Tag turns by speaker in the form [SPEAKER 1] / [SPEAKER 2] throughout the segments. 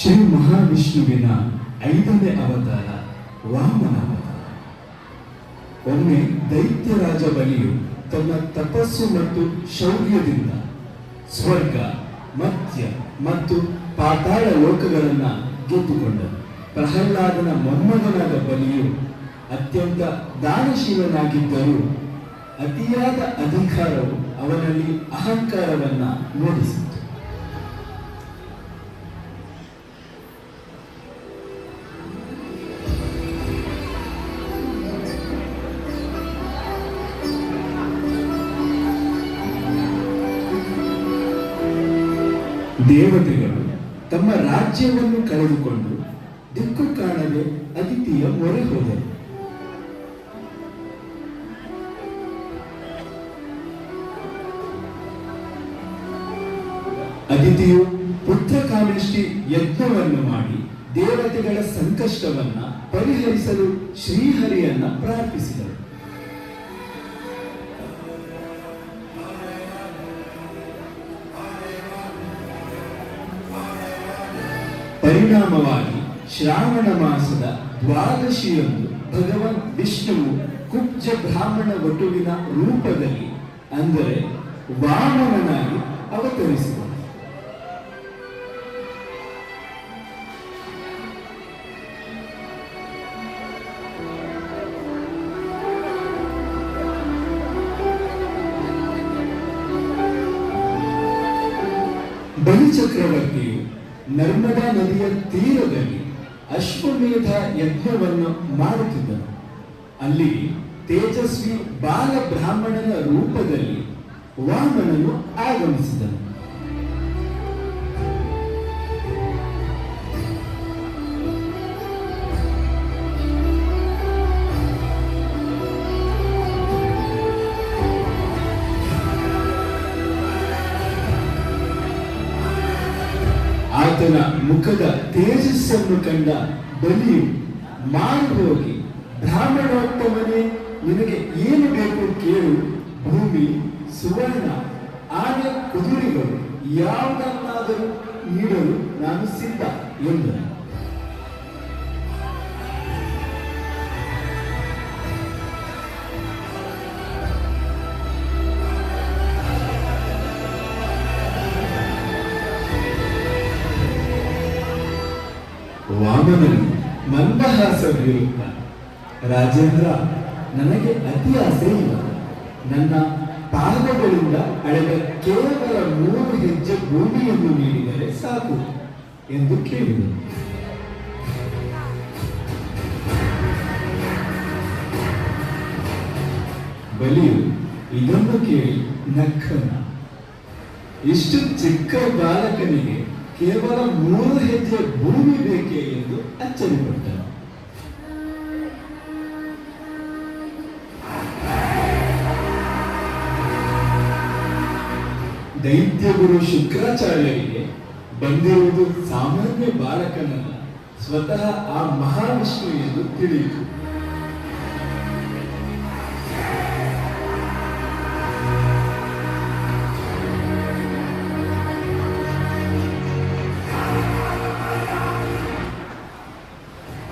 [SPEAKER 1] ಶ್ರೀ ಮಹಾವಿಷ್ಣುವಿನ 5ನೇ ಅವತಾರ ವಾಮನ ಅವತಾರ. ಒಮ್ಮೆ ದೈತ್ಯರಾಜ ಬಲಿಯು ತನ್ನ ತಪಸ್ಸು ಮತ್ತು ಶೌರ್ಯದಿಂದ ಸ್ವರ್ಗ, ಮರ್ತ್ಯ ಮತ್ತು ಪಾತಾಳ ಲೋಕಗಳನ್ನು ಗೆದ್ದುಕೊಂಡನು. ಪ್ರಹ್ಲಾದನ ಮೊಮ್ಮಗನಾದ ಬಲಿಯು ಅತ್ಯಂತ ದಾನಶೀಲನಾಗಿದ್ದರೂ ಅತಿಯಾದ ಅಧಿಕಾರವು ಅವನಲ್ಲಿ ಅಹಂಕಾರವನ್ನ ಮೂಡಿಸಿತು. ದೇವತೆಗಳು ತಮ್ಮ ರಾಜ್ಯವನ್ನು ಕಳೆದುಕೊಂಡು ದಿಕ್ಕು ಕಾಣದೆ ಅದಿತಿಯ ಮೊರೆ ಹೋದರು. ಅದಿತಿಯು ಪುತ್ರಕಾಮೇಷ್ಟಿ ಯಜ್ಞವನ್ನು ಮಾಡಿ ದೇವತೆಗಳ ಸಂಕಷ್ಟವನ್ನ ಪರಿಹರಿಸಲು ಶ್ರೀಹರಿಯನ್ನ ಪ್ರಾರ್ಥಿಸಿದರು. ಪರಿಣಾಮವಾಗಿ ಶ್ರಾವಣ ಮಾಸದ ದ್ವಾದಶಿಯಂದು ಭಗವಾನ್ ವಿಷ್ಣುವು ಕುಬ್ಜ ಬ್ರಾಹ್ಮಣ ವಟುವಿನ ರೂಪದಲ್ಲಿ ಅಂದರೆ ವಾಮನನಾಗಿ ಅವತರಿಸಿದರು. ಬಲಿಚಕ್ರವರ್ತಿಯು ನರ್ಮದಾ ನದಿಯ ತೀರದಲ್ಲಿ ಅಶ್ವಮೇಧ ಯಜ್ಞವನ್ನು ಮಾಡುತ್ತಿದ್ದನು. ಅಲ್ಲಿ ತೇಜಸ್ವಿ ಬಾಲ ಬ್ರಾಹ್ಮಣನ ರೂಪದಲ್ಲಿ ವಾಮನನು ಆಗಮಿಸಿದನು. ಆತನ ಮುಖದ ತೇಜಸ್ಸನ್ನು ಕಂಡ ಬಲಿಯು ಮಾರು ಹೋಗಿ, ಬ್ರಾಹ್ಮಣೋತ್ತಮನೇ, ನಿನಗೆ ಏನು ಬೇಕು ಕೇಳು, ಭೂಮಿ, ಸುವರ್ಣ, ಆನೆ, ಕುದುರೆಗಳು ಯಾವುದನ್ನಾದರೂ ನೀಡಲು ನಾನು ಸಿದ್ಧ ಎಂದನು. ವಾಮನನು ಮಂದಹಾಸ ಬೀರುತ್ತ, ರಾಜೇಂದ್ರ, ನನಗೆ ಅತಿ ಆಸೆ ಇಲ್ಲ. ನನ್ನ ಪಾದಗಳಿಂದ ಅಳೆದ ಕೇವಲ 3 ಹೆಜ್ಜೆ ಭೂಮಿಯನ್ನು ನೀಡಿದರೆ ಸಾಕು ಎಂದು ಕೇಳಿದನು. ಬಲಿಯು ಇದನ್ನು ಕೇಳಿ ನಕ್ಕನ. ಇಷ್ಟು ಚಿಕ್ಕ ಬಾಲಕನಿಗೆ ಕೇವಲ 3 ಹೆಜ್ಜೆ ಭೂಮಿ ಬೇಕೆ ಎಂದು ಅಚ್ಚರಿಪಟ್ಟನು. ದೈತ್ಯ ಗುರು ಶುಕ್ರಾಚಾರ್ಯರಿಗೆ ಬಂದಿರುವುದು ಸಾಮಾನ್ಯ ಬಾಲಕನಲ್ಲ, ಸ್ವತಃ ಆ ಮಹಾವಿಷ್ಣು ಎಂದು ತಿಳಿಯಿತು.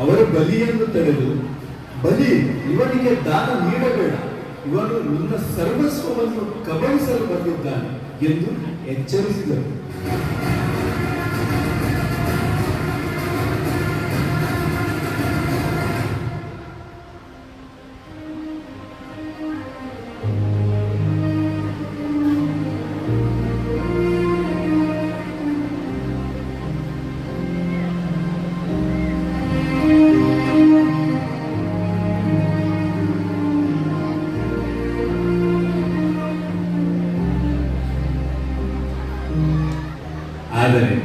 [SPEAKER 1] ಅವರು ಬಲಿಯನ್ನು ತಡೆದು, ಬಲಿ, ಇವನಿಗೆ ದಾನ ನೀಡಬೇಡ, ಇವನು ನಿನ್ನ ಸರ್ವಸ್ವವನ್ನು ಕಬಳಿಸಲು ಬಂದಿದ್ದಾನೆ ಎಂದು ಎಚ್ಚರಿಸಿದರು. ಆದರೆ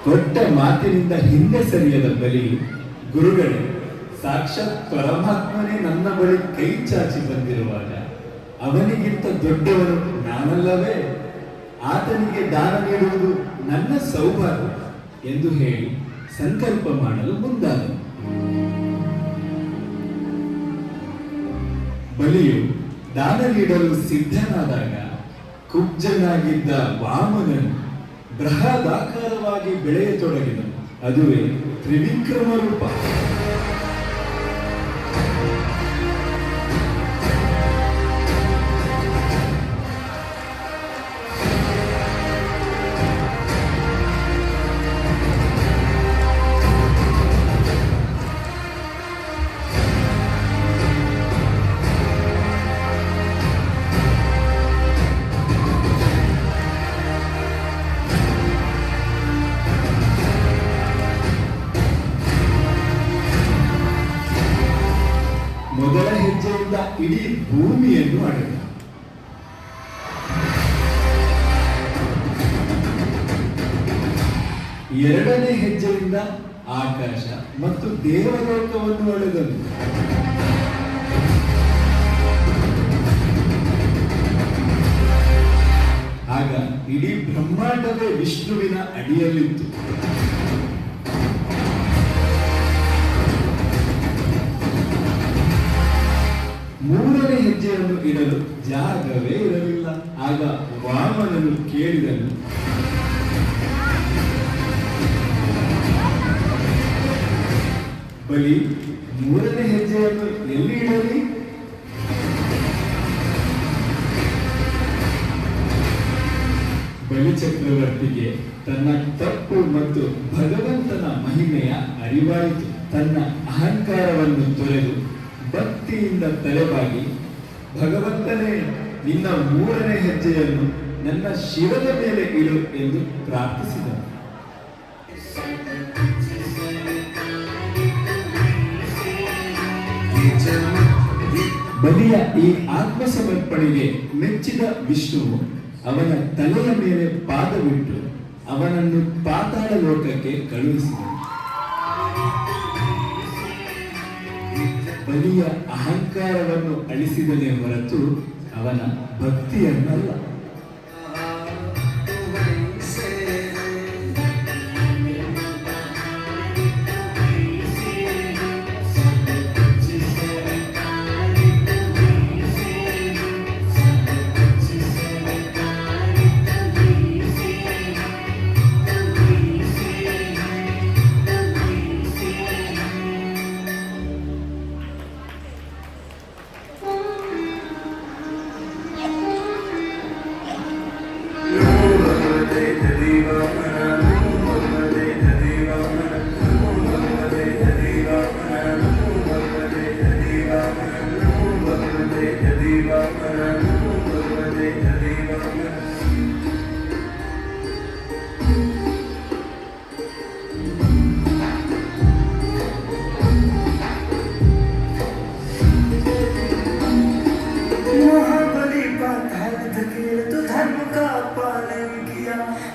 [SPEAKER 1] ಕೊಟ್ಟ ಮಾತಿನಿಂದ ಹಿಂದೆ ಸರಿಯದ ಬಲಿಯು, ಗುರುಗಳೇ, ಸಾಕ್ಷಾತ್ ಪರಮಾತ್ಮನೇ ನನ್ನ ಬಳಿ ಕೈ ಚಾಚಿ ಬಂದಿರುವಾಗ ಅವನಿಗಿಂತ ದೊಡ್ಡವನು ನಾನಲ್ಲವೇ? ಆತನಿಗೆ ದಾನ ನೀಡುವುದು ನನ್ನ ಸೌಭಾಗ್ಯ ಎಂದು ಹೇಳಿ ಸಂಕಲ್ಪ ಮಾಡಲು ಮುಂದಾದನು. ಬಲಿಯು ದಾನ ನೀಡಲು ಸಿದ್ಧನಾದಾಗ ಕುಬ್ಜನಾಗಿದ್ದ ವಾಮನನು ಬೃಹದಾಕಾರವಾಗಿ ಬೆಳೆಯತೊಡಗಿದನು. ಅದುವೇ ತ್ರಿವಿಕ್ರಮ ರೂಪ. ಮೊದಲ ಹೆಜ್ಜೆಯಿಂದ ಇಡೀ ಭೂಮಿಯನ್ನು ಅಡೆದ. ಎರಡನೇ ಹೆಜ್ಜೆಯಿಂದ ಆಕಾಶ ಮತ್ತು ದೇವಲೋಕವನ್ನು ಅಳೆದನು. ಆಗ ಇಡೀ ಬ್ರಹ್ಮಾಂಡವೇ ವಿಷ್ಣುವಿನ ಅಡಿಯಲ್ಲಿತ್ತು. ಮೂರನೇ ಹೆಜ್ಜೆಯನ್ನು ಇಡಲು ಜಾಗವೇ ಇರಲಿಲ್ಲ. ಆಗ ವಾಮನನು ಕೇಳಿದನು, ಬಲಿ, ಮೂರನೇ ಹೆಜ್ಜೆಯನ್ನು ಎಲ್ಲಿ ಇಡಲಿ? ಬಲಿ ಚಕ್ರವರ್ತಿಗೆ ತನ್ನ ತಪ್ಪು ಮತ್ತು ಭಗವಂತನ ಮಹಿಮೆಯ ಅರಿವಾಯಿತು. ತನ್ನ ಅಹಂಕಾರವನ್ನು ತೊರೆದು ಭಕ್ತಿಯಿಂದ ತಲೆಬಾಗಿ, ಭಗವಂತನೇ, ನಿನ್ನ ಮೂರನೇ ಹೆಜ್ಜೆಯನ್ನು ನನ್ನ ಶಿರದ ಮೇಲೆ ಇಡು ಎಂದು ಪ್ರಾರ್ಥಿಸಿದನು. ಬಲಿಯ ಈ ಆತ್ಮಸಮರ್ಪಣೆಗೆ ಮೆಚ್ಚಿದ ವಿಷ್ಣುವು ಅವನ ತಲೆಯ ಮೇಲೆ ಪಾದವಿಟ್ಟು ಅವನನ್ನು ಪಾತಾಳ ಲೋಕಕ್ಕೆ ಕಳುಹಿಸಿದನು. ಬಲಿಯ ಅಹಂಕಾರವನ್ನು ಅಳಿಸಿದನೇ ಹೊರತು ಅವನ ಭಕ್ತಿಯನ್ನಲ್ಲ.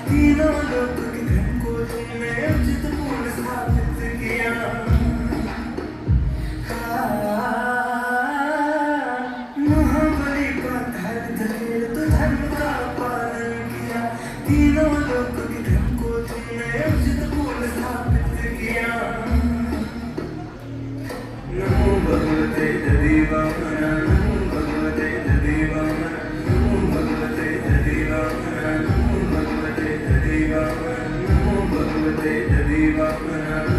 [SPEAKER 2] तीनों लोग के धर्म को तुमने उचित पूर्ण स्थापित किया। महाबली का धर्म धकेल तो धर्म का पालन किया। तीनों लोग के धर्म को तुमने उचित पूर्ण स्थापित किया। नमो भगवते देवाय, नमो भगवते देवाय, नमो भगवते देवाय, नमो भगवते देवाय, नमो भगवते देवाय।